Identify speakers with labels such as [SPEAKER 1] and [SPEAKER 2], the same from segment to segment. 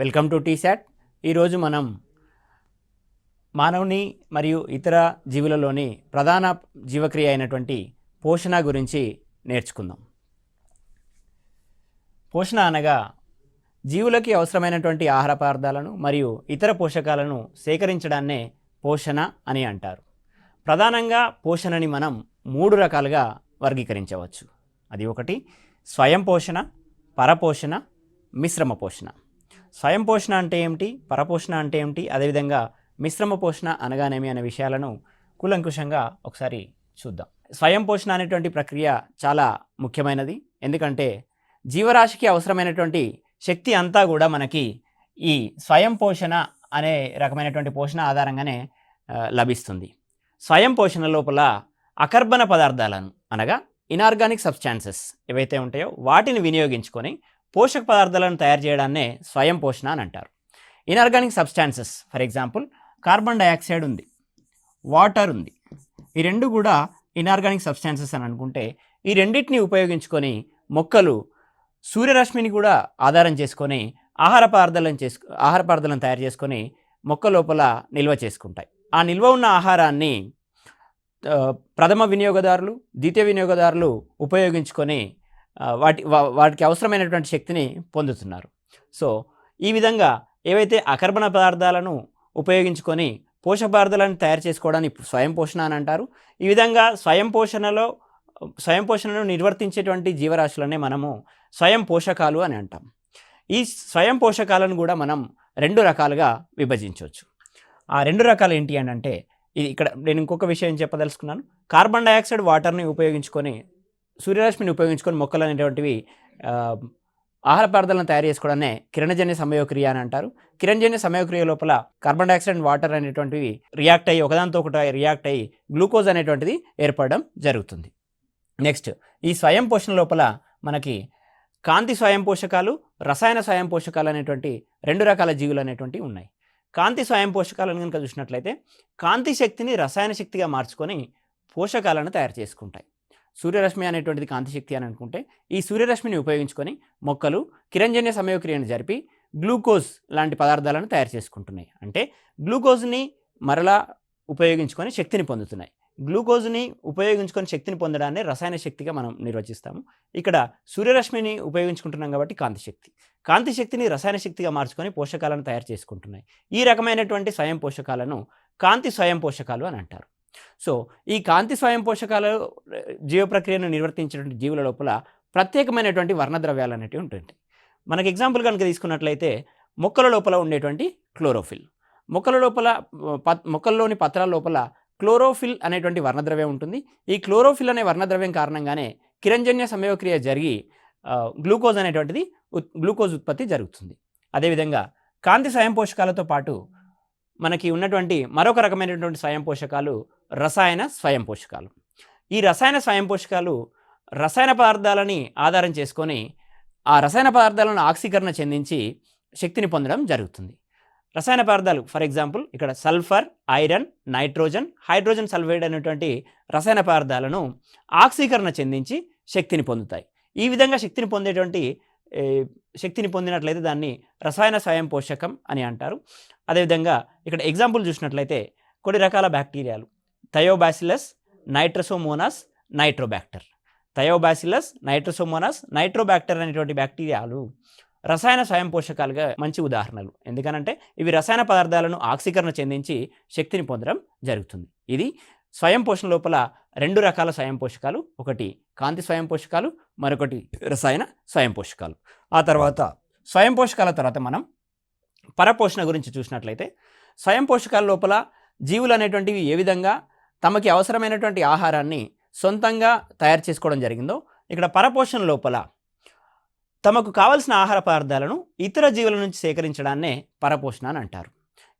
[SPEAKER 1] Welcome to T-SAT. ఈరోజు మనం మానవుని మరియు ఇతర జీవులలోని ప్రధాన జీవక్రియ అయినటువంటి పోషణ గురించి నేర్చుకుందాం. పోషణ అనగా జీవులకి అవసరమైనటువంటి ఆహార పదార్థాలను మరియు ఇతర పోషకాలను సేకరించడాన్నే పోషణ అని అంటారు. ప్రధానంగా పోషణని మనం 3 రకాలుగా వర్గీకరించవచ్చు. అది ఒకటి స్వయం పోషణ, పరపోషణ, మిశ్రమ పోషణ. స్వయం పోషణ అంటే ఏమిటి, పరపోషణ అంటే ఏమిటి, అదేవిధంగా మిశ్రమ పోషణ అనగానేమి అనే విషయాలను కూలంకుషంగా ఒకసారి చూద్దాం. స్వయం పోషణ అనేటువంటి ప్రక్రియ చాలా ముఖ్యమైనది. ఎందుకంటే జీవరాశికి అవసరమైనటువంటి శక్తి అంతా కూడా మనకి ఈ స్వయం పోషణ అనే రకమైనటువంటి పోషణ ఆధారంగానే లభిస్తుంది. స్వయం పోషణ లోపల అకర్బన పదార్థాలను అనగా ఇనార్గానిక్ సబ్స్టాన్సెస్ ఏవైతే ఉంటాయో వాటిని వినియోగించుకొని పోషక పదార్థాలను తయారు చేయడాన్నే స్వయం పోషణ అని అంటారు. Inorganic substances for example carbon dioxide ఉంది, వాటర్ ఉంది. ఈ రెండు కూడా ఇనార్గానిక్ సబ్స్టాన్సెస్ అని అనుకుంటే ఈ రెండింటిని ఉపయోగించుకొని మొక్కలు సూర్యరశ్మిని కూడా ఆధారం చేసుకొని ఆహార పదార్థాలను తయారు చేసుకొని మొక్క లోపల నిల్వ చేసుకుంటాయి. ఆ నిల్వ ఉన్న ఆహారాన్ని ప్రథమ వినియోగదారులు, ద్వితీయ వినియోగదారులు ఉపయోగించుకొని వాటికి అవసరమైనటువంటి శక్తిని పొందుతున్నారు. సో ఈ విధంగా ఏవైతే అకర్బన పదార్థాలను ఉపయోగించుకొని పోషక పదార్థాలను తయారు చేసుకోవడాన్ని స్వయం పోషణ అని అంటారు. ఈ విధంగా స్వయం పోషణను నిర్వర్తించేటువంటి జీవరాశులనే మనము స్వయం పోషకాలు అని అంటాం. ఈ స్వయం పోషకాలను కూడా మనం 2 రకాలుగా విభజించవచ్చు. ఆ 2 రకాలు ఏంటి అని అంటే, ఇక్కడ నేను ఇంకొక విషయం చెప్పదలుచుకున్నాను. కార్బన్ డైఆక్సైడ్ వాటర్ని ఉపయోగించుకొని సూర్యరశ్మిని ఉపయోగించుకొని మొక్కలు అనేటువంటివి ఆహార పదార్థాలను తయారు చేసుకోవడాన్ని కిరణజన్య సమయోక్రియ అని అంటారు. కిరణజన్య సమయోక్రియ లోపల కార్బన్ డైఆక్సైడ్ అండ్ వాటర్ అనేటువంటివి రియాక్ట్ అయ్యి ఒకదాంతో ఒకటి రియాక్ట్ అయ్యి గ్లూకోజ్ అనేటువంటిది ఏర్పడడం జరుగుతుంది. నెక్స్ట్ ఈ స్వయం పోషణ లోపల మనకి కాంతి స్వయం పోషకాలు, రసాయన స్వయం పోషకాలు అనేటువంటి 2 రకాల జీవులు అనేటువంటివి ఉన్నాయి. కాంతి స్వయం పోషకాలను కనుక చూసినట్లయితే కాంతి శక్తిని రసాయన శక్తిగా మార్చుకొని పోషకాలను తయారు చేసుకుంటాయి. సూర్యరశ్మి అనేటువంటిది కాంతి శక్తి అని అనుకుంటే ఈ సూర్యరశ్మిని ఉపయోగించుకొని మొక్కలు కిరణజన్య సమయోక్రియను జరిపి గ్లూకోజ్ లాంటి పదార్థాలను తయారు చేసుకుంటున్నాయి. అంటే గ్లూకోజ్ని మరలా ఉపయోగించుకొని శక్తిని పొందుతున్నాయి. గ్లూకోజ్ని ఉపయోగించుకొని శక్తిని పొందడాన్ని రసాయన శక్తిగా మనం నిర్వచిస్తాము. ఇక్కడ సూర్యరశ్మిని ఉపయోగించుకుంటున్నాం కాబట్టి కాంతి శక్తిని రసాయన శక్తిగా మార్చుకొని పోషకాలను తయారు చేసుకుంటున్నాయి. ఈ రకమైనటువంటి స్వయం పోషకాలను కాంతి స్వయం పోషకాలు అని అంటారు. సో ఈ కాంతి స్వయం పోషకాలు జీవ ప్రక్రియను నిర్వర్తించేటువంటి జీవుల లోపల ప్రత్యేకమైనటువంటి వర్ణద్రవ్యాలు అనేవి ఉంటుంది. మనకి ఎగ్జాంపుల్ కనుక తీసుకున్నట్లయితే మొక్కల లోపల ఉండేటువంటి క్లోరోఫిల్, మొక్కల్లోని పత్రాల లోపల క్లోరోఫిల్ అనేటువంటి వర్ణద్రవ్యం ఉంటుంది. ఈ క్లోరోఫిల్ అనే వర్ణద్రవ్యం కారణంగానే కిరణజన్య సమయోక్రియ జరిగి గ్లూకోజ్ ఉత్పత్తి జరుగుతుంది. అదేవిధంగా కాంతి స్వయం పోషకాలతో పాటు మనకి ఉన్నటువంటి మరొక రకమైనటువంటి స్వయం పోషకాలు రసాయన స్వయం పోషకాలు. ఈ రసాయన స్వయం పోషకాలు రసాయన పదార్థాలని ఆధారం చేసుకొని ఆ రసాయన పదార్థాలను ఆక్సీకరణ చెందించి శక్తిని పొందడం జరుగుతుంది. రసాయన పదార్థాలు ఫర్ ఎగ్జాంపుల్ ఇక్కడ sulphur, iron, nitrogen, hydrogen sulphide అనేటువంటి రసాయన పదార్థాలను ఆక్సీకరణ చెందించి శక్తిని పొందుతాయి. ఈ విధంగా శక్తిని పొందినట్లయితే దాన్ని రసాయన స్వయం పోషకం అని అంటారు. అదేవిధంగా ఇక్కడ ఎగ్జాంపుల్ చూసినట్లయితే కొన్ని రకాల బ్యాక్టీరియాలు థయోబాసిల్లస్, నైట్రోసోమోనాస్, నైట్రోబ్యాక్టర్. థయోబాసిల్లస్, నైట్రోసోమోనాస్, నైట్రోబ్యాక్టర్ అనేటువంటి బ్యాక్టీరియాలు రసాయన స్వయం పోషకాలుగా మంచి ఉదాహరణలు. ఎందుకనంటే ఇవి రసాయన పదార్థాలను ఆక్సీకరణ చెందించి శక్తిని పొందడం జరుగుతుంది. ఇది స్వయం పోషణ లోపల 2 రకాల స్వయం పోషకాలు, ఒకటి కాంతి స్వయం పోషకాలు, మరొకటి రసాయన స్వయం పోషకాలు. ఆ తర్వాత స్వయం పోషకాల తర్వాత మనం పరపోషణ గురించి చూసినట్లయితే స్వయం పోషకాల లోపల జీవులు అనేటువంటివి ఏ విధంగా తమకి అవసరమైనటువంటి ఆహారాన్ని సొంతంగా తయారు చేసుకోవడం జరిగిందో ఇక్కడ పరపోషణ లోపల తమకు కావలసిన ఆహార పదార్థాలను ఇతర జీవుల నుంచి సేకరించడాన్నే పరపోషణ అని అంటారు.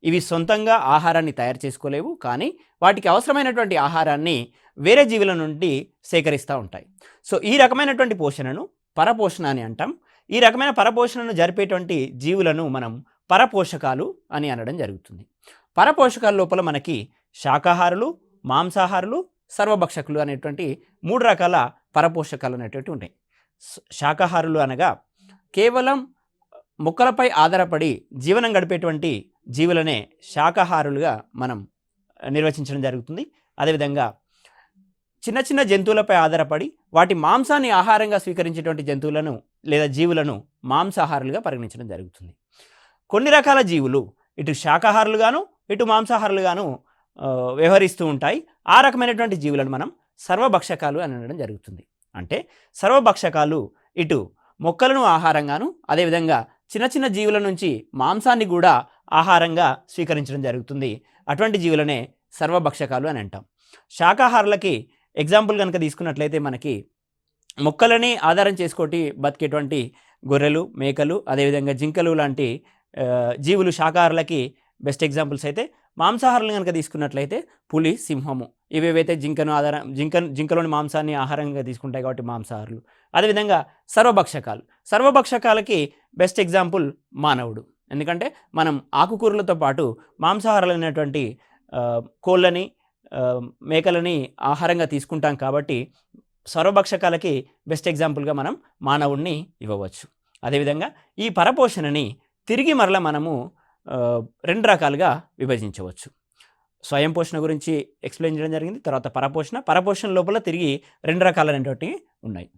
[SPEAKER 1] ఇవి సొంతంగా ఆహారాన్ని తయారు చేసుకోలేవు, కానీ వాటికి అవసరమైనటువంటి ఆహారాన్ని వేరే జీవుల నుండి సేకరిస్తూ ఉంటాయి. సో ఈ రకమైనటువంటి పోషణను పరపోషణ అని అంటాం. ఈ రకమైన పరపోషణను జరిపేటువంటి జీవులను మనం పరపోషకాలు అని అనడం జరుగుతుంది. పరపోషకాల లోపల మనకి శాకాహారులు, మాంసాహారులు, సర్వభక్షకులు అనేటువంటి 3 రకాల పరపోషకాలు అనేటువంటి ఉంటాయి. శాకాహారులు అనగా కేవలం మొక్కలపై ఆధారపడి జీవనం గడిపేటువంటి జీవులనే శాకాహారులుగా మనం నిర్వచించడం జరుగుతుంది. అదేవిధంగా చిన్న చిన్న జంతువులపై ఆధారపడి వాటి మాంసాన్ని ఆహారంగా స్వీకరించేటువంటి జంతువులను లేదా జీవులను మాంసాహారులుగా పరిగణించడం జరుగుతుంది. కొన్ని రకాల జీవులు ఇటు శాకాహారులుగాను ఇటు మాంసాహారులుగాను వ్యవహరిస్తూ ఉంటాయి. ఆ రకమైనటువంటి జీవులను మనం సర్వభక్షకాలు అని అనడం జరుగుతుంది. అంటే సర్వభక్షకాలు ఇటు మొక్కలను ఆహారంగాను అదేవిధంగా చిన్న చిన్న జీవుల నుంచి మాంసాన్ని కూడా ఆహారంగా స్వీకరించడం జరుగుతుంది. అటువంటి జీవులనే సర్వభక్షకాలు అని అంటాం. శాకాహారులకి ఎగ్జాంపుల్ కనుక తీసుకున్నట్లయితే మనకి మొక్కలని ఆధారం చేసుకోటి బతికేటువంటి గొర్రెలు, మేకలు, అదేవిధంగా జింకలు లాంటి జీవులు శాకాహారులకి బెస్ట్ ఎగ్జాంపుల్స్ అయితే, మాంసాహారులను కనుక తీసుకున్నట్లయితే పులి, సింహము ఇవేవైతే జింకలోని మాంసాన్ని ఆహారంగా తీసుకుంటాయి కాబట్టి మాంసాహారులు. అదేవిధంగా సర్వభక్షకాలకి బెస్ట్ ఎగ్జాంపుల్ మానవుడు. ఎందుకంటే మనం ఆకుకూరలతో పాటు మాంసాహారులైనటువంటి కోళ్ళని, మేకలని ఆహారంగా తీసుకుంటాం కాబట్టి సర్వభక్షకాలకి బెస్ట్ ఎగ్జాంపుల్గా మనం మానవుడిని ఇవ్వవచ్చు. అదేవిధంగా ఈ పరపోషణని తిరిగి మరల మనము రెండు రకాలుగా విభజించవచ్చు. స్వయం పోషణ గురించి ఎక్స్ప్లెయిన్ చేయడం జరిగింది. తర్వాత పరపోషణ లోపల తిరిగి రెండు రకాలైనటువంటి ఉన్నాయి.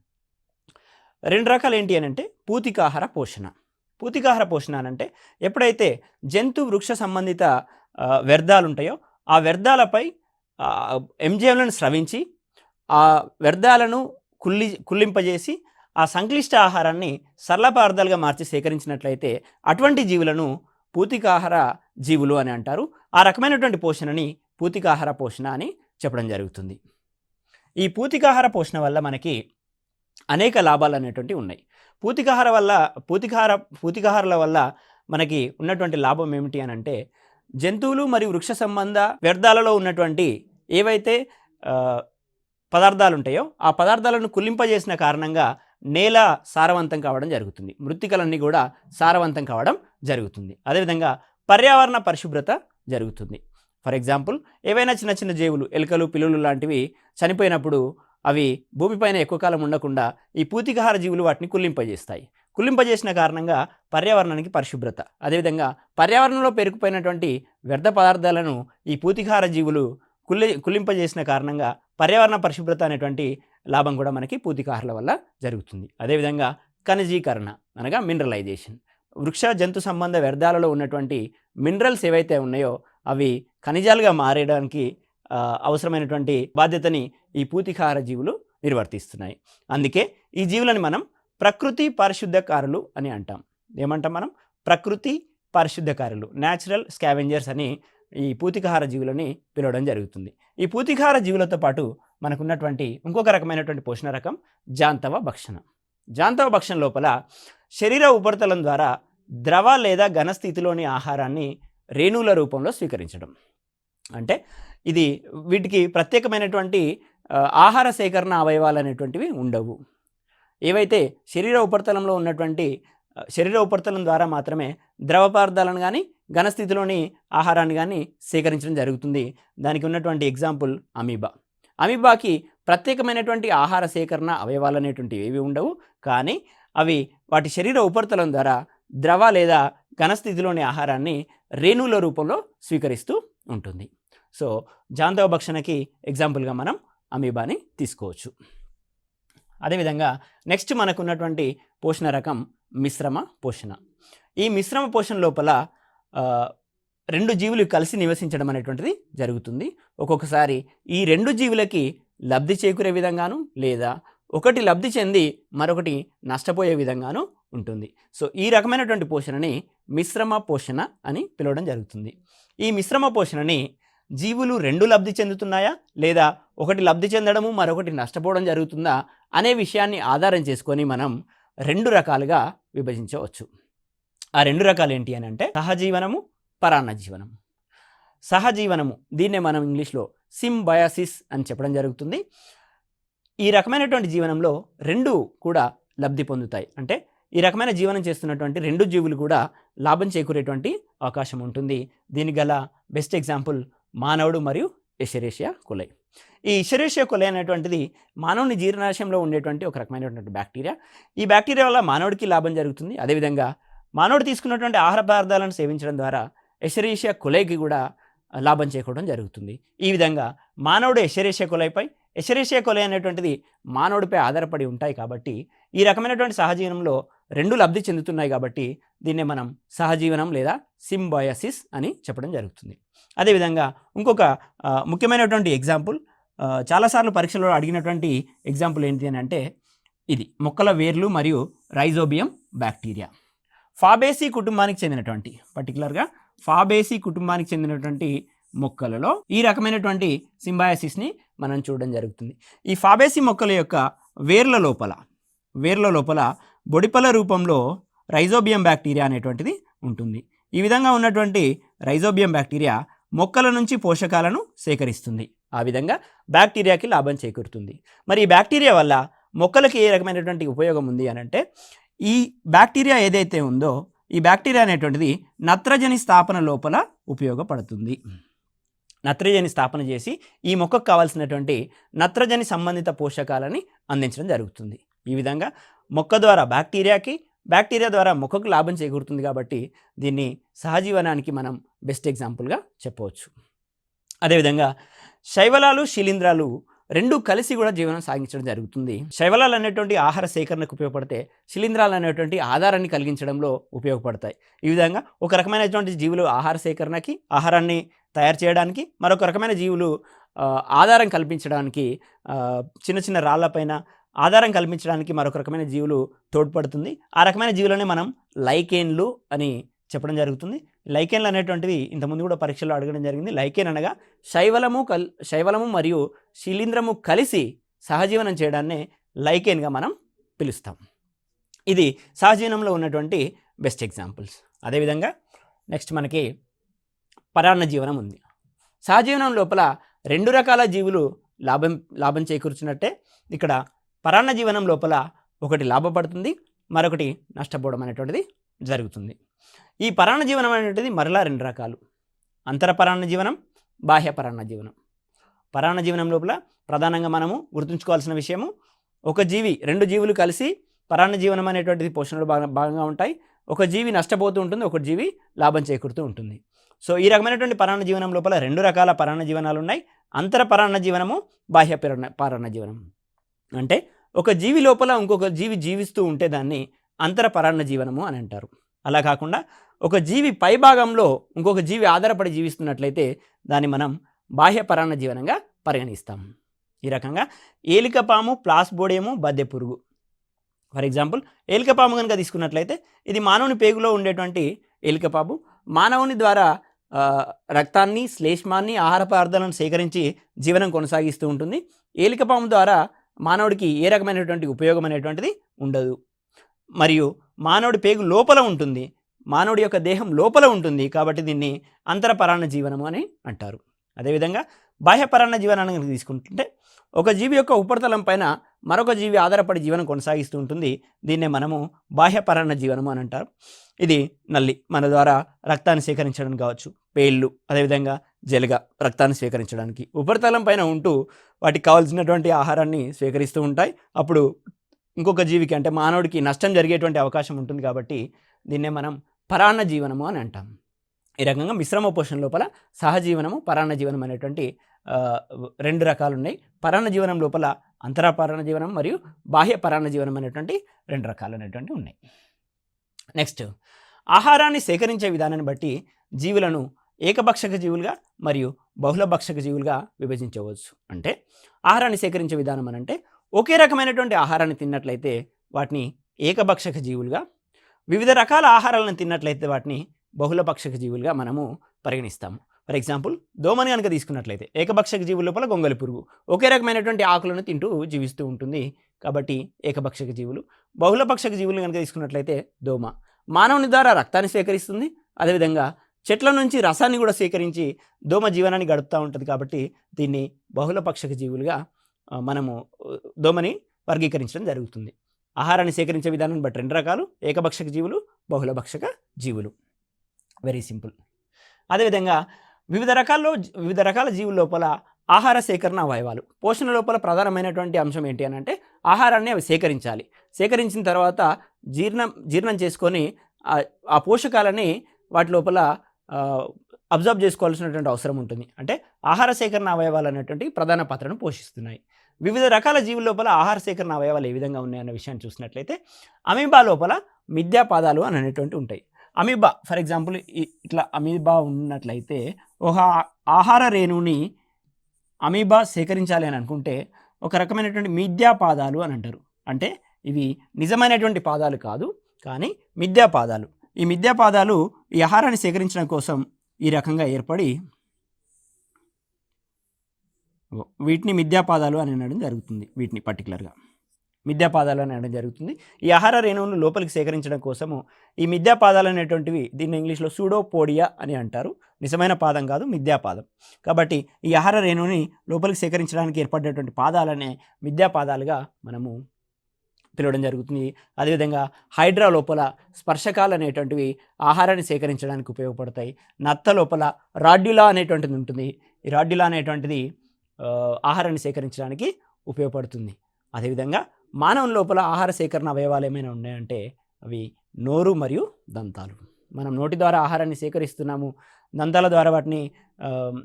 [SPEAKER 1] రెండు రకాలు ఏంటి అని అంటే పూతికాహార పోషణ. పూతికాహార పోషణ అని అంటే ఎప్పుడైతే జంతు వృక్ష సంబంధిత వ్యర్థాలు ఉంటాయో ఆ వ్యర్థాలపై ఎంజైమ్లను స్రవించి ఆ వ్యర్థాలను కుళ్ళింపజేసి ఆ సంక్లిష్ట ఆహారాన్ని సరళ పదార్థాలుగా మార్చి సేకరించినట్లయితే అటువంటి జీవులను పూతికాహార జీవులు అని అంటారు. ఆ రకమైనటువంటి పోషణని పూతికాహార పోషణ అని చెప్పడం జరుగుతుంది. ఈ పూతికాహార పోషణ వల్ల మనకి అనేక లాభాలు అనేటువంటివి ఉన్నాయి. పూతికాహారాల వల్ల మనకి ఉన్నటువంటి లాభం ఏమిటి అని అంటే, జంతువులు మరియు వృక్ష సంబంధ వ్యర్థాలలో ఉన్నటువంటి ఏవైతే పదార్థాలు ఉంటాయో ఆ పదార్థాలను కుళ్ళింపజేసిన కారణంగా నేల సారవంతం కావడం జరుగుతుంది. మృత్తికలన్నీ కూడా సారవంతం కావడం జరుగుతుంది. అదేవిధంగా పర్యావరణ పరిశుభ్రత జరుగుతుంది. ఫర్ ఎగ్జాంపుల్, ఏవైనా చిన్న చిన్న జీవులు, ఎలుకలు, పిల్లులు లాంటివి చనిపోయినప్పుడు అవి భూమిపైన ఎక్కువ కాలం ఉండకుండా ఈ పూతికాహార జీవులు వాటిని కుళ్ళింపజేస్తాయి. కుళ్ళింపజేసిన కారణంగా పర్యావరణానికి పరిశుభ్రత, అదేవిధంగా పర్యావరణంలో పేరుకుపోయినటువంటి వ్యర్థ పదార్థాలను ఈ పూతికాహార జీవులు కుళ్ళింపజేసిన కారణంగా పర్యావరణ పరిశుభ్రత అనేటువంటి లాభం కూడా మనకి పూతికాహారాల వల్ల జరుగుతుంది. అదేవిధంగా ఖనిజీకరణ అనగా మినరలైజేషన్, వృక్ష జంతు సంబంధ వ్యర్థాలలో ఉన్నటువంటి మినరల్స్ ఏవైతే ఉన్నాయో అవి ఖనిజాలుగా మారేయడానికి అవసరమైనటువంటి బాధ్యతని ఈ పూతికాహార జీవులు నిర్వర్తిస్తున్నాయి. అందుకే ఈ జీవులను మనం ప్రకృతి పారిశుద్ధకారులు అని అంటాం. ఏమంటాం మనం? ప్రకృతి పారిశుద్ధకారులు, న్యాచురల్ స్కావెంజర్స్ అని ఈ పూతికాహార జీవులని పిలవడం జరుగుతుంది. ఈ పూతికాహార జీవులతో పాటు మనకున్నటువంటి ఇంకొక రకమైనటువంటి పోషణ రకం జాంతవ భక్షణ. జాంతవ భక్షణ లోపల శరీర ఉపరితలం ద్వారా ద్రవ లేదా ఘన స్థితిలోని ఆహారాన్ని రేణువుల రూపంలో స్వీకరించడం. అంటే ఇది వీటికి ప్రత్యేకమైనటువంటి ఆహార సేకరణ అవయవాలు అనేటువంటివి ఉండవు. ఏవైతే శరీర ఉపరితలం ద్వారా మాత్రమే ద్రవ పదార్థాలను కానీ ఘనస్థితిలోని ఆహారాన్ని కానీ సేకరించడం జరుగుతుంది. దానికి ఉన్నటువంటి ఎగ్జాంపుల్ అమీబా. అమీబాకి ప్రత్యేకమైనటువంటి ఆహార సేకరణ అవయవాలు అనేటువంటివి ఏవి ఉండవు, కానీ అవి వాటి శరీర ఉపరితలం ద్వారా ద్రవ లేదా ఘనస్థితిలోని ఆహారాన్ని రేణువుల రూపంలో స్వీకరిస్తూ ఉంటుంది. సో జాంతవ భక్షణకి ఎగ్జాంపుల్గా మనం అమీబాని తీసుకోవచ్చు. అదేవిధంగా నెక్స్ట్ మనకున్నటువంటి పోషణ రకం మిశ్రమ పోషణ. ఈ మిశ్రమ పోషణ లోపల రెండు జీవులు కలిసి నివసించడం అనేటువంటిది జరుగుతుంది. ఒక్కొక్కసారి ఈ రెండు జీవులకి లబ్ధి చేకూరే విధంగాను లేదా ఒకటి లబ్ధి చెంది మరొకటి నష్టపోయే విధంగాను ఉంటుంది. సో ఈ రకమైనటువంటి పోషణని మిశ్రమ పోషణ అని పిలవడం జరుగుతుంది. ఈ మిశ్రమ పోషణని జీవులు రెండు లబ్ధి చెందుతున్నాయా లేదా ఒకటి లబ్ధి చెందడము మరొకటి నష్టపోవడం జరుగుతుందా అనే విషయాన్ని ఆధారం చేసుకొని మనం రెండు రకాలుగా విభజించవచ్చు. ఆ రెండు రకాలు ఏంటి అని అంటే సహజీవనము, పరాన్న జీవనము. సహజీవనము, దీన్నే మనం ఇంగ్లీష్లో సింబయాసిస్ అని చెప్పడం జరుగుతుంది. ఈ రకమైనటువంటి జీవనంలో రెండు కూడా లబ్ధి పొందుతాయి. అంటే ఈ రకమైన జీవనం చేస్తున్నటువంటి రెండు జీవులు కూడా లాభం చేకూరేటువంటి అవకాశం ఉంటుంది. దీనికి గల బెస్ట్ ఎగ్జాంపుల్ మానవుడు మరియు ఎషెరేషియా కొలై. ఈ ఎషెరేషియా కొలై అనేటువంటిది మానవుని జీర్ణాశయంలో ఉండేటువంటి ఒక రకమైనటువంటి బ్యాక్టీరియా. ఈ బ్యాక్టీరియా వల్ల మానవుడికి లాభం జరుగుతుంది, అదేవిధంగా మానవుడు తీసుకున్నటువంటి ఆహార పదార్థాలను సేవించడం ద్వారా ఎషరీషియా కొలైకి కూడా లాభం చేకూరడం జరుగుతుంది. ఈ విధంగా మానవుడు ఎషరీషియా కొలైపై, ఎషరీషియా కొలై అనేటువంటిది మానవుడిపై ఆధారపడి ఉంటాయి కాబట్టి ఈ రకమైనటువంటి సహజీవనంలో రెండు లబ్ధి చెందుతున్నాయి కాబట్టి దీన్నే మనం సహజీవనం లేదా సింబయాసిస్ అని చెప్పడం జరుగుతుంది. అదేవిధంగా ఇంకొక ముఖ్యమైనటువంటి ఎగ్జాంపుల్, చాలాసార్లు పరీక్షలో అడిగినటువంటి ఎగ్జాంపుల్ ఏంటి అని అంటే ఇది మొక్కల వేర్లు మరియు రైజోబియం బ్యాక్టీరియా. ఫాబేసి కుటుంబానికి చెందినటువంటి, పర్టికులర్గా ఫాబేసి కుటుంబానికి చెందినటువంటి మొక్కలలో ఈ రకమైనటువంటి సింబయాసిస్ని మనం చూడడం జరుగుతుంది. ఈ ఫాబేసి మొక్కల యొక్క వేర్ల లోపల బొడిపల రూపంలో రైజోబియం బ్యాక్టీరియా అనేటువంటిది ఉంటుంది. ఈ విధంగా ఉన్నటువంటి రైజోబియం బ్యాక్టీరియా మొక్కల నుంచి పోషకాలను సేకరిస్తుంది. ఆ విధంగా బ్యాక్టీరియాకి లాభం చేకూరుతుంది. మరి ఈ బ్యాక్టీరియా వల్ల మొక్కలకి ఏ రకమైనటువంటి ఉపయోగం ఉంది అని అంటే, ఈ బ్యాక్టీరియా ఏదైతే ఉందో ఈ బ్యాక్టీరియా అనేటువంటిది నత్రజని స్థాపన లోపల ఉపయోగపడుతుంది. నత్రజని స్థాపన చేసి ఈ మొక్కకు కావాల్సినటువంటి నత్రజని సంబంధిత పోషకాలని అందించడం జరుగుతుంది. ఈ విధంగా మొక్క ద్వారా బ్యాక్టీరియాకి, బ్యాక్టీరియా ద్వారా మొక్కకు లాభం చేకూరుతుంది కాబట్టి దీన్ని సహజీవనానికి మనం బెస్ట్ ఎగ్జాంపుల్గా చెప్పవచ్చు. అదేవిధంగా శైవలాలు, శిలీంధ్రాలు రెండు కలిసి కూడా జీవనం సాగించడం జరుగుతుంది. శైవలాలు అనేటువంటి ఆహార సేకరణకు ఉపయోగపడితే, శిలీంధ్రాలు అనేటువంటి ఆధారాన్ని కలిగించడంలో ఉపయోగపడతాయి. ఈ విధంగా ఒక రకమైనటువంటి జీవులు ఆహార సేకరణకి, ఆహారాన్ని తయారు చేయడానికి, మరొక రకమైన జీవులు ఆధారం కల్పించడానికి, చిన్న చిన్న రాళ్లపైన ఆధారం కల్పించడానికి మరొక రకమైన జీవులు తోడ్పడుతుంది. ఆ రకమైన జీవులనే మనం లైకేన్లు అని చెప్పడం జరుగుతుంది. లైకేన్లు అనేటువంటివి ఇంతకుముందు కూడా పరీక్షలో అడగడం జరిగింది. లైకేన్ అనగా శైవలము మరియు శిలీంధ్రము కలిసి సహజీవనం చేయడాన్నే లైకేన్గా మనం పిలుస్తాం. ఇది సహజీవనంలో ఉన్నటువంటి బెస్ట్ ఎగ్జాంపుల్స్. అదేవిధంగా నెక్స్ట్ మనకి పరాన్న జీవనం ఉంది. సహజీవనం లోపల రెండు రకాల జీవులు లాభం చేకూర్చున్నట్టే ఇక్కడ పరాన్న జీవనం లోపల ఒకటి లాభపడుతుంది, మరొకటి నష్టపోవడం అనేటువంటిది జరుగుతుంది. ఈ పరాన్న జీవనం అనేటువంటిది మరలా రెండు రకాలు: అంతర పరాన్న జీవనం, బాహ్య పరాన్న జీవనం. పరాన్న జీవనం లోపల ప్రధానంగా మనము గుర్తుంచుకోవాల్సిన విషయము, రెండు జీవులు కలిసి పరాన్న జీవనం అనేటువంటిది పోషణలో భాగంగా ఉంటాయి. ఒక జీవి నష్టపోతూ ఉంటుంది, ఒక జీవి లాభం చేకూరుతూ ఉంటుంది. సో ఈ రకమైనటువంటి పరాన్న జీవనం లోపల రెండు రకాల పరాన్న జీవనాలు ఉన్నాయి: అంతర పరాన్న జీవనము, బాహ్య పరాన్న జీవనం. అంటే ఒక జీవి లోపల ఇంకొక జీవి జీవిస్తూ ఉంటే దాన్ని అంతర పరాన్న జీవనము అని అంటారు. అలా కాకుండా ఒక జీవి పైభాగంలో ఇంకొక జీవి ఆధారపడి జీవిస్తున్నట్లయితే దాన్ని మనం బాహ్య పరాన్న జీవనంగా పరిగణిస్తాం. ఈ రకంగా ఏలికపాము, ప్లాస్మోడియము, బద్దె పురుగు. ఫర్ ఎగ్జాంపుల్ ఏలికపాము కనుక తీసుకున్నట్లయితే ఇది మానవుని పేగులో ఉండేటువంటి ఏలికపాము మానవుని ద్వారా రక్తాన్ని, శ్లేష్మాన్ని, ఆహార పదార్థాలను సేకరించి జీవనం కొనసాగిస్తూ ఉంటుంది. ఏలికపాము ద్వారా మానవుడికి ఏ రకమైనటువంటి ఉపయోగం అనేటువంటిది ఉండదు. మరియు మానవుడి పేగు లోపల ఉంటుంది, మానవుడి యొక్క దేహం లోపల ఉంటుంది కాబట్టి దీన్ని అంతర పరాన్న జీవనము అని అంటారు. అదేవిధంగా బాహ్య పరాన్న జీవనాన్ని కనుక తీసుకుంటుంటే ఒక జీవి యొక్క ఉపరితలం పైన మరొక జీవి ఆధారపడి జీవనం కొనసాగిస్తూ ఉంటుంది. దీన్నే మనము బాహ్య పరాన్న జీవనము అని అంటారు. ఇది నల్లి మన ద్వారా రక్తాన్ని సేకరించడానికి కావచ్చు, పేళ్ళు అదేవిధంగా జలగ రక్తాన్ని స్వీకరించడానికి ఉపరితలం పైన ఉంటూ వాటికి కావాల్సినటువంటి ఆహారాన్ని స్వీకరిస్తూ ఉంటాయి. అప్పుడు ఇంకొక జీవికి అంటే మానవుడికి నష్టం జరిగేటువంటి అవకాశం ఉంటుంది కాబట్టి దీన్నే మనం పరాన్న జీవనము అని అంటాం. ఈ రకంగా మిశ్రమ పోషణ లోపల సహజీవనము, పరాన్న జీవనం అనేటువంటి రెండు రకాలు ఉన్నాయి. పరాన్న జీవనం లోపల అంతర పరాన్న జీవనం మరియు బాహ్య పరాన్న జీవనం అనేటువంటి రెండు రకాలు అనేటువంటి ఉన్నాయి. నెక్స్ట్, ఆహారాన్ని సేకరించే విధానాన్ని బట్టి జీవులను ఏకభక్షక జీవులుగా మరియు బహుళభక్షక జీవులుగా విభజించవచ్చు. అంటే ఆహారాన్ని సేకరించే విధానం అని అంటే ఒకే రకమైనటువంటి ఆహారాన్ని తిన్నట్లయితే వాటిని ఏకభక్షక జీవులుగా, వివిధ రకాల ఆహారాలను తిన్నట్లయితే వాటిని బహుళభక్షక జీవులుగా మనము పరిగణిస్తాము. ఫర్ ఎగ్జాంపుల్ దోమని కనుక తీసుకున్నట్లయితే ఏకభక్షక జీవుల లోపల గొంగళి పురుగు ఒకే రకమైనటువంటి ఆకులను తింటూ జీవిస్తూ ఉంటుంది కాబట్టి ఏకభక్షక జీవులు. బహుళభక్షక జీవులు కనుక తీసుకున్నట్లయితే దోమ మానవుని ద్వారా రక్తాన్ని సేకరిస్తుంది, అదేవిధంగా చెట్ల నుంచి రసాన్ని కూడా సేకరించి దోమ జీవనాన్ని గడుపుతూ ఉంటుంది కాబట్టి దీన్ని బహుళభక్షక జీవులుగా మనము దోమని వర్గీకరించడం జరుగుతుంది. ఆహారాన్ని సేకరించే విధానాన్ని బట్టి రెండు రకాలు: ఏకభక్షక జీవులు, బహుళభక్షక జీవులు. Very simple. అదేవిధంగా వివిధ రకాల జీవుల లోపల ఆహార సేకరణ అవయవాలు. పోషణ లోపల ప్రధానమైనటువంటి అంశం ఏంటి అని అంటే ఆహారాన్ని అవి సేకరించాలి. సేకరించిన తర్వాత జీర్ణం చేసుకొని ఆ పోషకాలని వాటి లోపల అబ్జర్వ్ చేసుకోవాల్సినటువంటి అవసరం ఉంటుంది. అంటే ఆహార సేకరణ అవయవాలు అనేటువంటి ప్రధాన పాత్రను పోషిస్తున్నాయి. వివిధ రకాల జీవుల లోపల ఆహార సేకరణ అవయవాలు ఏ విధంగా ఉన్నాయన్న విషయాన్ని చూసినట్లయితే అమీబా లోపల మిథ్యాపాదాలు అని అనేటువంటి ఉంటాయి. అమీబా ఫర్ ఎగ్జాంపుల్ ఇట్లా అమీబా ఉన్నట్లయితే ఒక ఆహార రేణువుని అమీబా సేకరించాలి అని అనుకుంటే ఒక రకమైనటువంటి మిథ్యాపాదాలు అని అంటారు. అంటే ఇవి నిజమైనటువంటి పాదాలు కాదు, కానీ మిథ్యాపాదాలు. ఈ మిథ్యాపాదాలు ఈ ఆహారాన్ని సేకరించడం కోసం ఈ రకంగా ఏర్పడి వీటిని మిథ్యాపాదాలు అని అనడం జరుగుతుంది. వీటిని పర్టికులర్గా మిథ్యాపాదాలు అని అనడం జరుగుతుంది. ఈ ఆహార రేణువును లోపలికి సేకరించడం కోసము ఈ మిథ్యాపాదాలు అనేటువంటివి దీన్ని ఇంగ్లీష్లో సూడోపోడియా అని అంటారు. నిజమైన పాదం కాదు, మిథ్యాపాదం. కాబట్టి ఈ ఆహార రేణువుని లోపలికి సేకరించడానికి ఏర్పడినటువంటి పాదాలనే మిథ్యాపాదాలుగా మనము పిలవడం జరుగుతుంది. అదేవిధంగా హైడ్రా లోపల స్పర్శకాలు అనేటువంటివి ఆహారాన్ని సేకరించడానికి ఉపయోగపడతాయి. నత్త లోపల రాడ్యులా అనేటువంటిది ఉంటుంది. ఈ రాడ్యులా అనేటువంటిది ఆహారాన్ని సేకరించడానికి ఉపయోగపడుతుంది. అదేవిధంగా మానవం లోపల ఆహార సేకరణ అవయవాలు ఏమైనా ఉన్నాయంటే అవి నోరు మరియు దంతాలు. మనం నోటి ద్వారా ఆహారాన్ని సేకరిస్తున్నాము, దంతాల ద్వారా వాటిని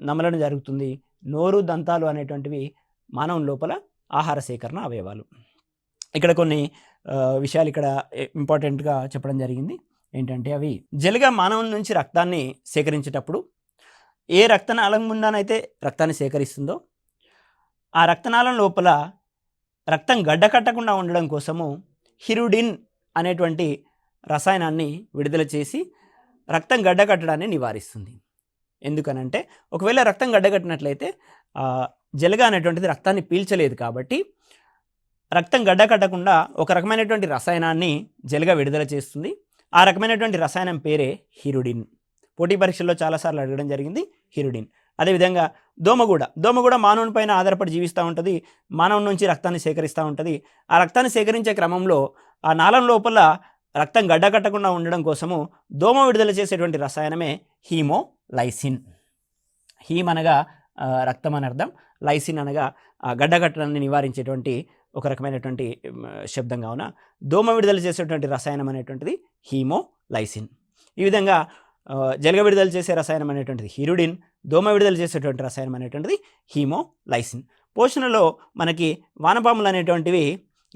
[SPEAKER 1] నమలడం జరుగుతుంది. నోరు దంతాలు అనేటువంటివి మానవం లోపల ఆహార సేకరణ అవయవాలు. ఇక్కడ కొన్ని విషయాలు ఇక్కడ ఇంపార్టెంట్గా చెప్పడం జరిగింది. ఏంటంటే అవి జలుగా మానవం నుంచి రక్తాన్ని సేకరించేటప్పుడు ఏ రక్తనాళం గుండానైతే రక్తాన్ని సేకరిస్తుందో ఆ రక్తనాళం లోపల రక్తం గడ్డకట్టకుండా ఉండడం కోసము హిరుడిన్ అనేటువంటి రసాయనాన్ని విడుదల చేసి రక్తం గడ్డకట్టడాన్ని నివారిస్తుంది. ఎందుకనంటే ఒకవేళ రక్తం గడ్డకట్టినట్లయితే జలుగా అనేటువంటిది రక్తాన్ని పీల్చలేదు, కాబట్టి రక్తం గడ్డకట్టకుండా ఒక రకమైనటువంటి రసాయనాన్ని జలుగా విడుదల చేస్తుంది. ఆ రకమైనటువంటి రసాయనం పేరే హిరుడిన్. పోటీ పరీక్షల్లో చాలాసార్లు అడగడం జరిగింది హిరుడిన్. అదేవిధంగా దోమ కూడా మానవుని పైన ఆధారపడి జీవిస్తూ ఉంటుంది. మానవుని నుంచి రక్తాన్ని సేకరిస్తూ ఉంటుంది. ఆ రక్తాన్ని సేకరించే క్రమంలో ఆ నాళం లోపల రక్తం గడ్డకట్టకుండా ఉండడం కోసము దోమ విడుదల చేసేటువంటి రసాయనమే హీమోలైసిన్. హీమ్ అనగా రక్తం అని అర్థం, లైసిన్ అనగా గడ్డకట్టడాన్ని నివారించేటువంటి ఒక రకమైనటువంటి శబ్దం. కావున దోమ విడుదల చేసేటువంటి రసాయనం అనేటువంటిది హీమోలైసిన్. ఈ విధంగా జలుగ విడుదల చేసే రసాయనం అనేటువంటిది హిరుడిన్, దోమ విడుదల చేసేటువంటి రసాయనం అనేటువంటిది హీమోలైసిన్. పోషణలో మనకి వానపాములు అనేటువంటివి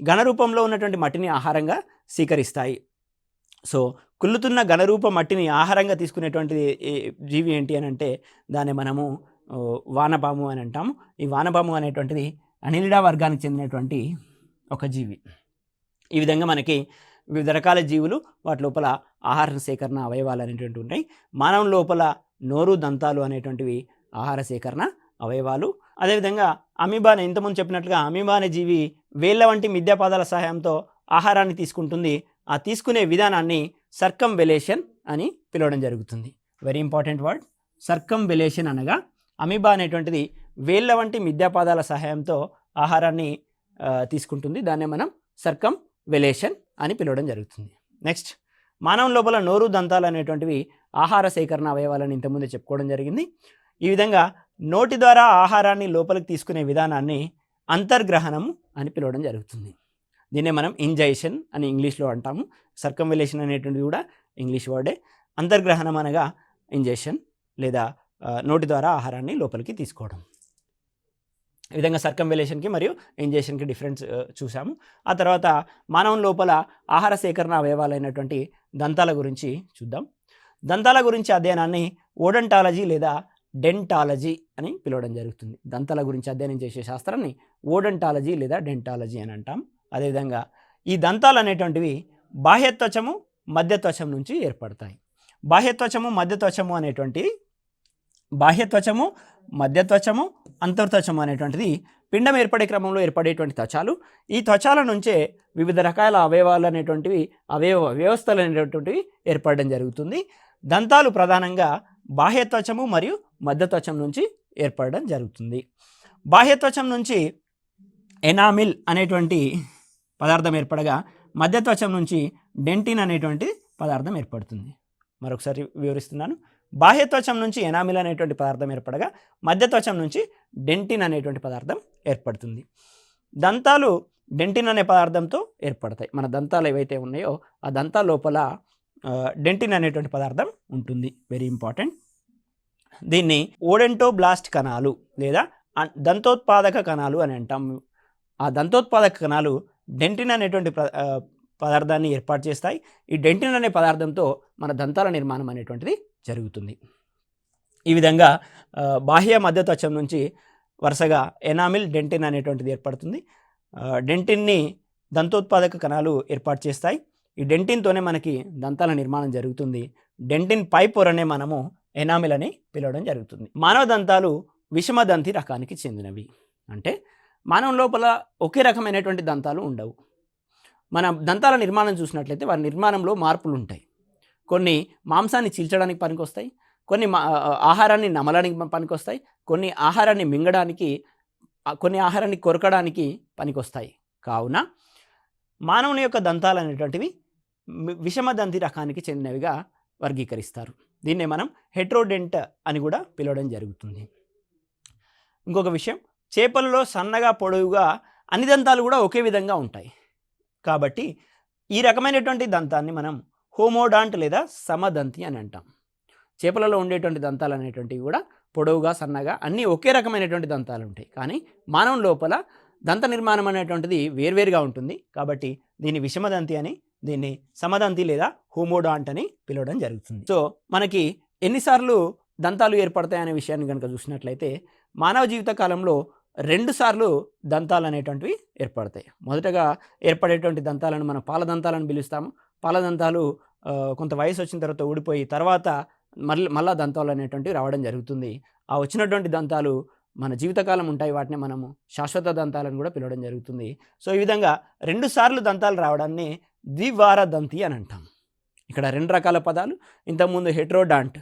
[SPEAKER 1] ఘనరూపంలో ఉన్నటువంటి మట్టిని ఆహారంగా స్వీకరిస్తాయి. సో కుళ్ళుతున్న ఘనరూప మట్టిని ఆహారంగా తీసుకునేటువంటి జీవి ఏంటి అని అంటే దాన్ని మనము వానపాము అని అంటాము. ఈ వానపాము అనేటువంటిది అనిలిడా వర్గానికి చెందినటువంటి ఒక జీవి. ఈ విధంగా మనకి వివిధ రకాల జీవులు వాటి లోపల ఆహార సేకరణ అవయవాలు అనేటువంటివి ఉంటాయి. మానవం లోపల నోరు దంతాలు అనేటువంటివి ఆహార సేకరణ అవయవాలు. అదేవిధంగా అమీబాని ఇంతకుముందు చెప్పినట్లుగా అమీబా అనే జీవి వేళ్ళ వంటి మిథ్యాపాదాల సహాయంతో ఆహారాన్ని తీసుకుంటుంది. ఆ తీసుకునే విధానాన్ని సర్కంవెలేషన్ అని పిలవడం జరుగుతుంది. వెరీ ఇంపార్టెంట్ వర్డ్ సర్కంవెలేషన్ అనగా అమీబా అనేటువంటిది వేళ్ళ వంటి మిథ్యాపాదాల సహాయంతో ఆహారాన్ని తీసుకుంటుంది. దాన్నే మనం సర్కంవెలేషన్ అని పిలవడం జరుగుతుంది. నెక్స్ట్ మానవం లోపల నోరు దంతాలు అనేటువంటివి ఆహార సేకరణ అవయవాలని ఇంతకుముందే చెప్పుకోవడం జరిగింది. ఈ విధంగా నోటి ద్వారా ఆహారాన్ని లోపలికి తీసుకునే విధానాన్ని అంతర్గ్రహణం అని పిలవడం జరుగుతుంది. దీన్నే మనం ఇంజైషన్ అని ఇంగ్లీష్లో అంటాము. సర్కంవెలేషన్ అనేటువంటిది కూడా ఇంగ్లీష్ వర్డే. అంతర్గ్రహణం అనగా ఇంజెక్షన్ లేదా నోటి ద్వారా ఆహారాన్ని లోపలికి తీసుకోవడం. ఈ విధంగా సర్కంవెలేషన్కి మరియు ఇంజెక్షన్కి డిఫరెన్స్ చూసాము. ఆ తర్వాత మానవం లోపల ఆహార సేకరణ అవయవాలైనటువంటి దంతాల గురించి చూద్దాం. దంతాల గురించి అధ్యయనాన్ని ఓడంటాలజీ లేదా డెంటాలజీ అని పిలవడం జరుగుతుంది. దంతాల గురించి అధ్యయనం చేసే శాస్త్రాన్ని ఓడంటాలజీ లేదా డెంటాలజీ అని అంటాం. అదేవిధంగా ఈ దంతాలు అనేటువంటివి బాహ్యత్వచము మధ్యత్వచం నుంచి ఏర్పడతాయి. బాహ్యత్వచము మధ్యత్వచము అనేటువంటివి బాహ్యత్వచము మధ్యత్వచము అంతర్త్వచము అనేటువంటిది పిండం ఏర్పడే క్రమంలో ఏర్పడేటువంటి త్వచాలు. ఈ త్వచాల నుంచే వివిధ రకాల అవయవాలు అనేటువంటివి వ్యవస్థలు అనేటువంటివి ఏర్పడడం జరుగుతుంది. దంతాలు ప్రధానంగా బాహ్యత్వచము మరియు మధ్యత్వచం నుంచి ఏర్పడడం జరుగుతుంది. బాహ్యత్వచం నుంచి ఎనామిల్ అనేటువంటి పదార్థం ఏర్పడగా మధ్యత్వచం నుంచి డెంటిన్ అనేటువంటి పదార్థం ఏర్పడుతుంది. మరొకసారి వివరిస్తున్నాను. బాహ్యత్వచం నుంచి ఎనామిల్ అనేటువంటి పదార్థం ఏర్పడగా మధ్యత్వచం నుంచి డెంటిన్ అనేటువంటి పదార్థం ఏర్పడుతుంది. దంతాలు డెంటిన్ అనే పదార్థంతో ఏర్పడతాయి. మన దంతాలు ఏవైతే ఉన్నాయో ఆ దంతాల లోపల డెంటిన్ అనేటువంటి పదార్థం ఉంటుంది. Very important. దీన్ని ఓడెంటోబ్లాస్ట్ కణాలు లేదా దంతోత్పాదక కణాలు అని అంటాం. ఆ దంతోత్పాదక కణాలు డెంటిన్ అనేటువంటి పదార్థాన్ని ఏర్పాటు చేస్తాయి. ఈ డెంటిన్ అనే పదార్థంతో మన దంతాల నిర్మాణం అనేటువంటిది జరుగుతుంది. ఈ విధంగా బాహ్య మధ్యత్వచం నుంచి వరుసగా ఎనామిల్, డెంటిన్ అనేటువంటిది ఏర్పడుతుంది. డెంటిన్ని దంతోత్పాదక కణాలు ఏర్పాటు చేస్తాయి. ఈ డెంటిన్తోనే మనకి దంతాల నిర్మాణం జరుగుతుంది. డెంటిన్ పై పొరనే మనము ఎనామిల్ అని పిలవడం జరుగుతుంది. మానవ దంతాలు విషమదంతి రకానికి చెందినవి. అంటే మానవ లోపల ఒకే రకమైనటువంటి దంతాలు ఉండవు. మన దంతాల నిర్మాణం చూసినట్లయితే వారి నిర్మాణంలో మార్పులు ఉంటాయి. కొన్ని మాంసాన్ని చీల్చడానికి పనికొస్తాయి, కొన్ని ఆహారాన్ని నమలడానికి పనికొస్తాయి, కొన్ని ఆహారాన్ని మింగడానికి, కొన్ని ఆహారాన్ని కొరకడానికి పనికొస్తాయి. కావున మానవుని యొక్క దంతాలు అనేటువంటివి విషమదంతి రకానికి చెందినవిగా వర్గీకరిస్తారు. దీన్నే మనం హెట్రోడెంట్ అని కూడా పిలవడం జరుగుతుంది. ఇంకొక విషయం, చేపలలో సన్నగా పొడవుగా అన్ని దంతాలు కూడా ఒకే విధంగా ఉంటాయి. కాబట్టి ఈ రకమైనటువంటి దంతాన్ని మనం హోమోడాంట్ లేదా సమదంతి అని అంటాం. చేపలలో ఉండేటువంటి దంతాలు అనేటువంటివి కూడా పొడవుగా, సన్నగా అన్నీ ఒకే రకమైనటువంటి దంతాలు ఉంటాయి. కానీ మానవం లోపల దంత నిర్మాణం అనేటువంటిది వేర్వేరుగా ఉంటుంది. కాబట్టి దీన్ని విషమదంతి అని, దీన్ని సమదంతి లేదా హోమోడాంట్ అని పిలవడం జరుగుతుంది. సో మనకి ఎన్నిసార్లు దంతాలు ఏర్పడతాయి అనే విషయాన్ని కనుక చూసినట్లయితే మానవ జీవిత కాలంలో 2 సార్లు దంతాలు అనేటువంటివి ఏర్పడతాయి. మొదటగా ఏర్పడేటువంటి దంతాలను మనం పాలదంతాలను పిలుస్తాము. పాలదంతాలు కొంత వయసు వచ్చిన తర్వాత ఊడిపోయి తర్వాత మళ్ళా దంతాలు అనేటువంటివి రావడం జరుగుతుంది. ఆ వచ్చినటువంటి దంతాలు మన జీవితకాలం ఉంటాయి. వాటిని మనము శాశ్వత దంతాలను కూడా పిలవడం జరుగుతుంది. సో ఈ విధంగా 2 సార్లు దంతాలు రావడాన్ని ద్వివారదంతి అని అంటాం. ఇక్కడ 2 రకాల పదాలు. ఇంతకుముందు హెట్రోడాంట్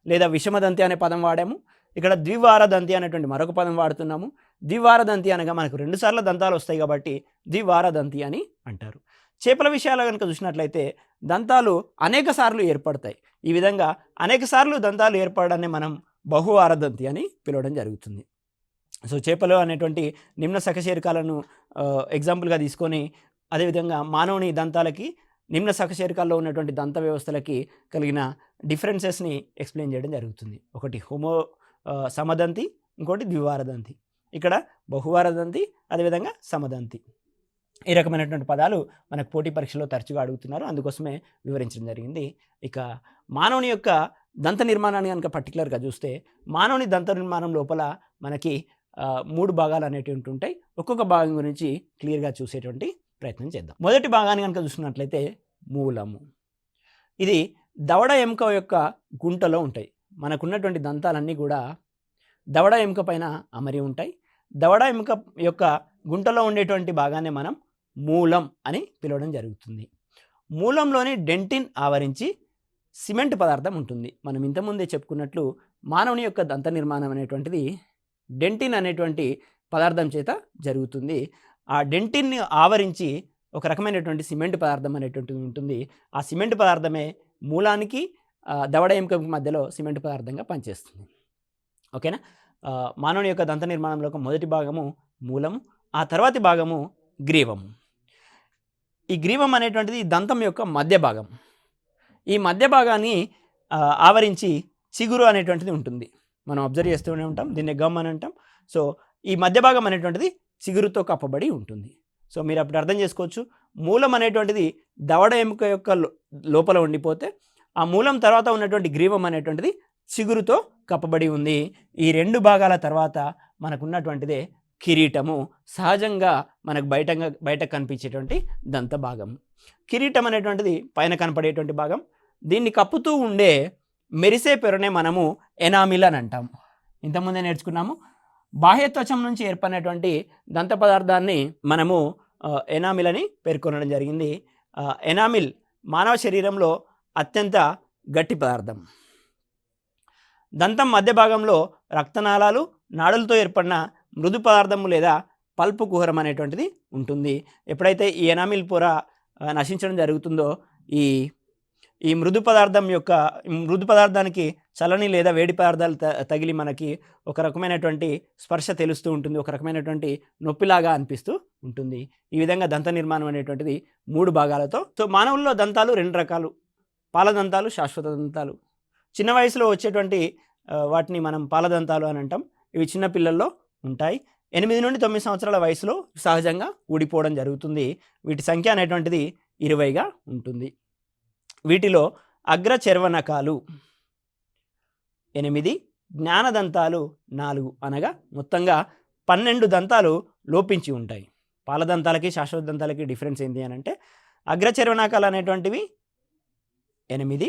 [SPEAKER 1] లేదా విషమదంతి అనే పదం వాడాము. ఇక్కడ ద్వివారదంతి అనేటువంటి మరొక పదం వాడుతున్నాము. ద్వివారదంతి అనగా మనకు 2 సార్లు దంతాలు వస్తాయి కాబట్టి ద్వివారదంతి అని అంటారు. చేపల విషయాలు కనుక చూసినట్లయితే దంతాలు అనేక సార్లు ఏర్పడతాయి. ఈ విధంగా అనేక సార్లు దంతాలు ఏర్పడడాన్ని మనం బహువారదంతి అని పిలవడం జరుగుతుంది. సో చేపలు అనేటువంటి నిమ్న సకశేరుకాలను ఎగ్జాంపుల్గా తీసుకొని, అదేవిధంగా మానవుని దంతాలకి నిమ్న సకశేరుకాల్లో ఉన్నటువంటి దంత వ్యవస్థలకి కలిగిన డిఫరెన్సెస్ని ఎక్స్ప్లెయిన్ చేయడం జరుగుతుంది. ఒకటి సమదంతి, ఇంకోటి ద్వివారదంతి. ఇక్కడ బహువారదంతి, అదేవిధంగా సమదంతి. ఈ రకమైనటువంటి పదాలు మనకు పోటీ పరీక్షలో తరచుగా అడుగుతున్నారు, అందుకోసమే వివరించడం జరిగింది. ఇక మానవుని యొక్క దంత నిర్మాణాన్ని కనుక పర్టికులర్గా చూస్తే మానవుని దంత నిర్మాణం లోపల మనకి 3 భాగాలు అనేటివి ఉంటుంటాయి. ఒక్కొక్క భాగం గురించి క్లియర్గా చూసేటువంటి ప్రయత్నం చేద్దాం. మొదటి భాగాన్ని కనుక చూసినట్లయితే మూలము. ఇది దవడ ఎముక యొక్క గుంటలో ఉంటాయి. మనకున్నటువంటి దంతాలన్నీ కూడా దవడ ఎముక పైన అమరి ఉంటాయి. దవడ ఎముక యొక్క గుంటలో ఉండేటువంటి భాగాన్ని మనం మూలం అని పిలవడం జరుగుతుంది. మూలంలోని డెంటిన్ ఆవరించి సిమెంట్ పదార్థం ఉంటుంది. మనం ఇంతకుముందే చెప్పుకున్నట్లు మానవుని యొక్క దంత నిర్మాణం అనేటువంటిది డెంటిన్ అనేటువంటి పదార్థం చేత జరుగుతుంది. ఆ డెంటిన్ని ఆవరించి ఒక రకమైనటువంటి సిమెంట్ పదార్థం అనేటువంటిది ఉంటుంది. ఆ సిమెంట్ పదార్థమే మూలానికి దవడ ఎముక మధ్యలో సిమెంట్ పదార్థంగా పనిచేస్తుంది. ఓకేనా. మానవుని యొక్క దంత నిర్మాణంలో మొదటి భాగము మూలము, ఆ తర్వాతి భాగము గ్రీవము. ఈ గ్రీవం అనేటువంటిది దంతం యొక్క మధ్య భాగం. ఈ మధ్య భాగాన్ని ఆవరించి చిగురు అనేటువంటిది ఉంటుంది. మనం అబ్జర్వ్ చేస్తూనే ఉంటాం, దీన్ని గమ్ అని అంటాం. సో ఈ మధ్య భాగం అనేటువంటిది చిగురుతో కప్పబడి ఉంటుంది. సో మీరు అప్పుడు అర్థం చేసుకోవచ్చు, మూలం అనేటువంటిది దవడ ఎముక యొక్క లోపల ఉండిపోతే ఆ మూలం తర్వాత ఉన్నటువంటి గ్రీవం అనేటువంటిది చిగురుతో కప్పబడి ఉంది. ఈ 2 భాగాల తర్వాత మనకున్నటువంటిదే కిరీటము, సహజంగా మనకు బయట కనిపించేటువంటి దంత భాగం. కిరీటం అనేటువంటిది పైన కనపడేటువంటి భాగం. దీన్ని కప్పుతూ ఉండే మెరిసే పొరనే మనము ఎనామిల్ అని అంటాము. ఇంతకుముందే నేర్చుకున్నాము, బాహ్య త్వచం నుంచి ఏర్పడినటువంటి దంత పదార్థాన్ని మనము ఎనామిల్ అని పేర్కొనడం జరిగింది. ఎనామిల్ మానవ శరీరంలో అత్యంత గట్టి పదార్థం. దంతం మధ్య భాగంలో రక్తనాళాలు, నాడులతో ఏర్పడిన మృదు పదార్థము లేదా పల్పు కుహరం అనేటువంటిది ఉంటుంది. ఎప్పుడైతే ఈ ఎనామిల్ పొర నశించడం జరుగుతుందో ఈ మృదు పదార్థానికి చలని లేదా వేడి పదార్థాలు తగిలి మనకి ఒక రకమైనటువంటి స్పర్శ తెలుస్తూ ఉంటుంది, ఒక రకమైనటువంటి నొప్పిలాగా అనిపిస్తూ ఉంటుంది. ఈ విధంగా దంత నిర్మాణం అనేటువంటిది 3 భాగాలతో. సో మానవుల్లో దంతాలు 2 రకాలు. పాలదంతాలు, శాశ్వత దంతాలు. చిన్న వయసులో వచ్చేటువంటి వాటిని మనం పాలదంతాలు అని అంటాం. ఇవి చిన్న పిల్లల్లో ఉంటాయి. 8 నుండి 9 సంవత్సరాల వయసులో సహజంగా ఊడిపోవడం జరుగుతుంది. వీటి సంఖ్య అనేటువంటిది 20గా ఉంటుంది. వీటిలో అగ్రచర్వనకాలు 8, జ్ఞానదంతాలు 4, అనగా మొత్తంగా 12 దంతాలు లోపించి ఉంటాయి. పాలదంతాలకి శాశ్వత దంతాలకి డిఫరెన్స్ ఏంటి అని అంటే, అగ్రచర్వనాకాలు అనేటువంటివి 8,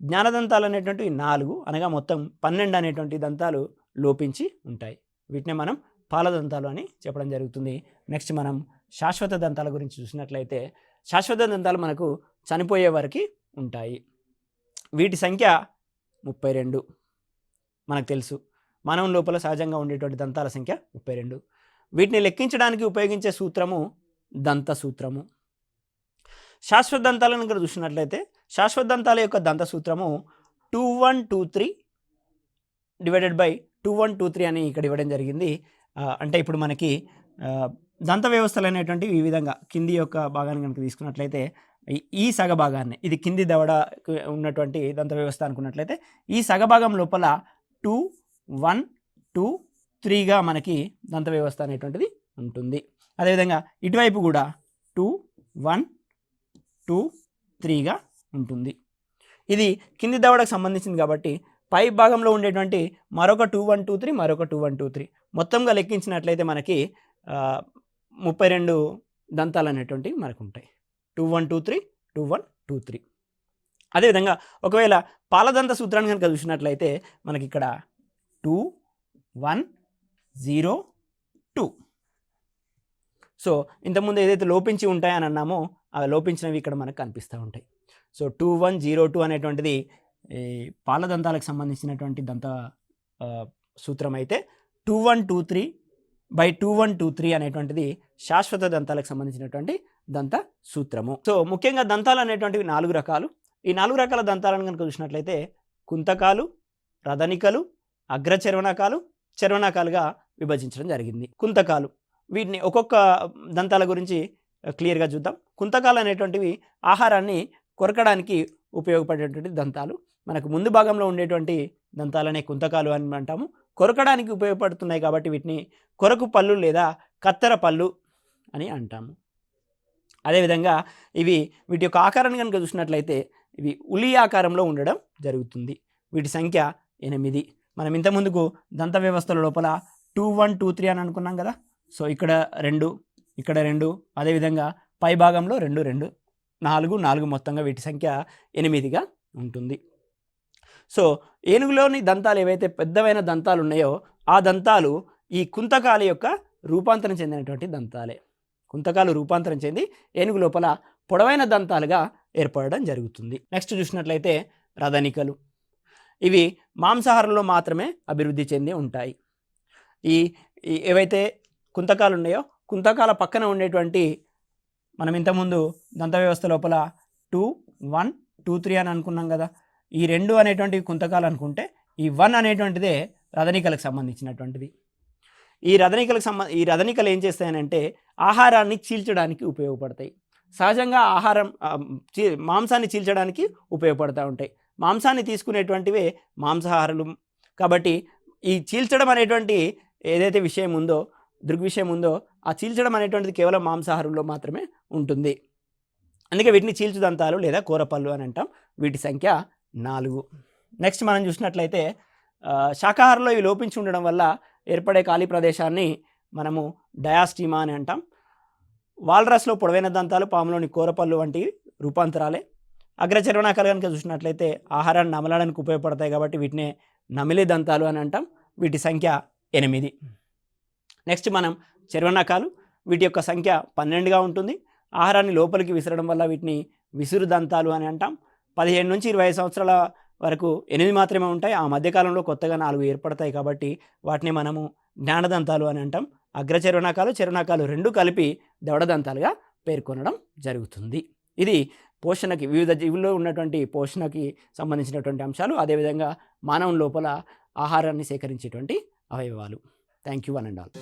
[SPEAKER 1] జ్ఞానదంతాలు అనేటువంటివి 4, అనగా మొత్తం 12 అనేటువంటి దంతాలు లోపించి ఉంటాయి. వీటిని మనం పాలదంతాలు అని చెప్పడం జరుగుతుంది. నెక్స్ట్ మనం శాశ్వత దంతాల గురించి చూసినట్లయితే, శాశ్వత దంతాలు మనకు చనిపోయే వరకు ఉంటాయి. వీటి సంఖ్య 32. మనకు తెలుసు మానవం లోపల సహజంగా ఉండేటువంటి దంతాల సంఖ్య 32. వీటిని లెక్కించడానికి ఉపయోగించే సూత్రము దంత సూత్రము. శాశ్వత దంతాలను కనుక చూసినట్లయితే, శాశ్వత దంతాల యొక్క దంత సూత్రము 2123 డివైడెడ్ బై 2123 అని ఇక్కడ ఇవ్వడం జరిగింది. అంటే ఇప్పుడు మనకి దంత వ్యవస్థలు అనేటువంటివి ఈ విధంగా కింది యొక్క భాగాన్ని కనుక తీసుకున్నట్లయితే, ఈ సగభాగాన్ని, ఇది కింది దవడ ఉన్నటువంటి దంత వ్యవస్థ అనుకున్నట్లయితే, ఈ సగభాగం లోపల 2, 1, 2, 3గా మనకి దంత వ్యవస్థ అనేటువంటిది ఉంటుంది. అదేవిధంగా ఇటువైపు కూడా 2, 1, 2, 3గా ఉంటుంది. ఇది కింది దవడకు సంబంధించింది కాబట్టి పై భాగంలో ఉండేటువంటి మరొక 2, 1, 2, 3, మరొక 2, 1, 2, 3 మొత్తంగా లెక్కించినట్లయితే మనకి 32 దంతాలు అనేటువంటివి మనకు ఉంటాయి. 2, 1, 2, 3, 2, 1, 2, 3. అదేవిధంగా ఒకవేళ పాలదంత సూత్రాన్ని కనుక చూసినట్లయితే మనకి ఇక్కడ 2, 1, 0, 2. సో ఇంతకుముందు ఏదైతే లోపించి ఉంటాయని అన్నామో అవి లోపించినవి ఇక్కడ మనకు కనిపిస్తూ ఉంటాయి. సో 2, 1, 0, 2 అనేటువంటిది ఈ పాలదంతాలకు సంబంధించినటువంటి దంత సూత్రం అయితే, 2, 1, 2, 3 బై 2, 1, 2, 3 అనేటువంటిది శాశ్వత దంతాలకు సంబంధించినటువంటి దంత సూత్రము. సో ముఖ్యంగా దంతాలు అనేటువంటివి 4 రకాలు. ఈ 4 రకాల దంతాలను కనుక చూసినట్లయితే కుంతకాలు, రదనికలు, అగ్రచర్వనకాలు, చర్వనకాలుగా విభజించడం జరిగింది. కుంతకాలు, వీటిని ఒక్కొక్క దంతాల గురించి క్లియర్గా చూద్దాం. కుంతకాలు అనేటువంటివి ఆహారాన్ని కొరకడానికి ఉపయోగపడేటువంటి దంతాలు. మనకు ముందు భాగంలో ఉండేటువంటి దంతాలనే కుంతకాలు అని అంటాము. కొరకడానికి ఉపయోగపడుతున్నాయి కాబట్టి వీటిని కొరకు పళ్ళు లేదా కత్తెర పళ్ళు అని అంటాము. అదేవిధంగా వీటి యొక్క ఆకారాన్ని కనుక చూసినట్లయితే ఇవి ఉలి ఆకారంలో ఉండడం జరుగుతుంది. వీటి సంఖ్య 8. మనం ఇంతకుముందుకు దంత వ్యవస్థల లోపల 2, 1, 2, 3 అని అనుకున్నాం కదా. సో ఇక్కడ 2, ఇక్కడ 2, అదేవిధంగా పై భాగంలో 2, 2, 4, 4 మొత్తంగా వీటి సంఖ్య 8గా ఉంటుంది. సో ఏనుగులోని దంతాలు ఏవైతే పెద్దవైన దంతాలు ఉన్నాయో ఆ దంతాలు ఈ కుంతకాల యొక్క రూపాంతరం చెందినటువంటి దంతాలే. కుంతకాలు రూపాంతరం చెంది ఏనుగు లోపల పొడవైన దంతాలుగా ఏర్పడడం జరుగుతుంది. నెక్స్ట్ చూసినట్లయితే రదనికలు. ఇవి మాంసాహారంలో మాత్రమే అభివృద్ధి చెంది ఉంటాయి. ఏవైతే కుంతకాలు ఉన్నాయో కుంతకాల పక్కన ఉండేటువంటి, మనం ఇంతకుముందు దంత వ్యవస్థ లోపల 2, 1, 2, 3 అని అనుకున్నాం కదా. ఈ 2 అనేటువంటివి కుంతకాలు అనుకుంటే, ఈ 1 అనేటువంటిదే రదనికలకు సంబంధించినటువంటిది. ఈ రదనికలు ఏం చేస్తాయనంటే ఆహారాన్ని చీల్చడానికి ఉపయోగపడతాయి. సహజంగా మాంసాన్ని చీల్చడానికి ఉపయోగపడుతూ ఉంటాయి. మాంసాన్ని తీసుకునేటువంటివే మాంసాహారులు. కాబట్టి ఈ చీల్చడం అనేటువంటి ఏదైతే విషయం ఉందో, దృగ్విషయం ఉందో, ఆ చీల్చడం అనేటువంటిది కేవలం మాంసాహారుల్లో మాత్రమే ఉంటుంది. అందుకే వీటిని చీల్చుదంతాలు లేదా కూరపళ్ళు అని అంటాం. వీటి సంఖ్య 4. నెక్స్ట్ మనం చూసినట్లయితే శాకాహారంలో ఇవి లోపించి ఉండడం వల్ల ఏర్పడే ఖాళీ ప్రదేశాన్ని మనము డయాస్టీమా అని అంటాం. వాల్రస్లో పొడవైన దంతాలు, పాములోని కూరపళ్ళు వంటి రూపాంతరాలే. అగ్రచర్వనకాలు కనుక చూసినట్లయితే ఆహారాన్ని నమలడానికి ఉపయోగపడతాయి కాబట్టి వీటిని నమిలే దంతాలు అని అంటాం. వీటి సంఖ్య 8. నెక్స్ట్ మనం చర్వనకాలు. వీటి యొక్క సంఖ్య 12గా ఉంటుంది. ఆహారాన్ని లోపలికి విసరడం వల్ల వీటిని విసురు దంతాలు అని అంటాం. 15 నుంచి 20 సంవత్సరాల వరకు 8 మాత్రమే ఉంటాయి. ఆ మధ్యకాలంలో కొత్తగా 4 ఏర్పడతాయి కాబట్టి వాటిని మనము జ్ఞానదంతాలు అని అంటాం. అగ్రచర్వనకాలు, చర్వనకాలు 2 కలిపి దవడదంతాలుగా పేర్కొనడం జరుగుతుంది. ఇది పోషణకి, వివిధ జీవుల్లో ఉన్నటువంటి పోషణకి సంబంధించినటువంటి అంశాలు. అదేవిధంగా మానవం లోపల ఆహారాన్ని సేకరించేటువంటి అవయవాలు. Thank you one and all.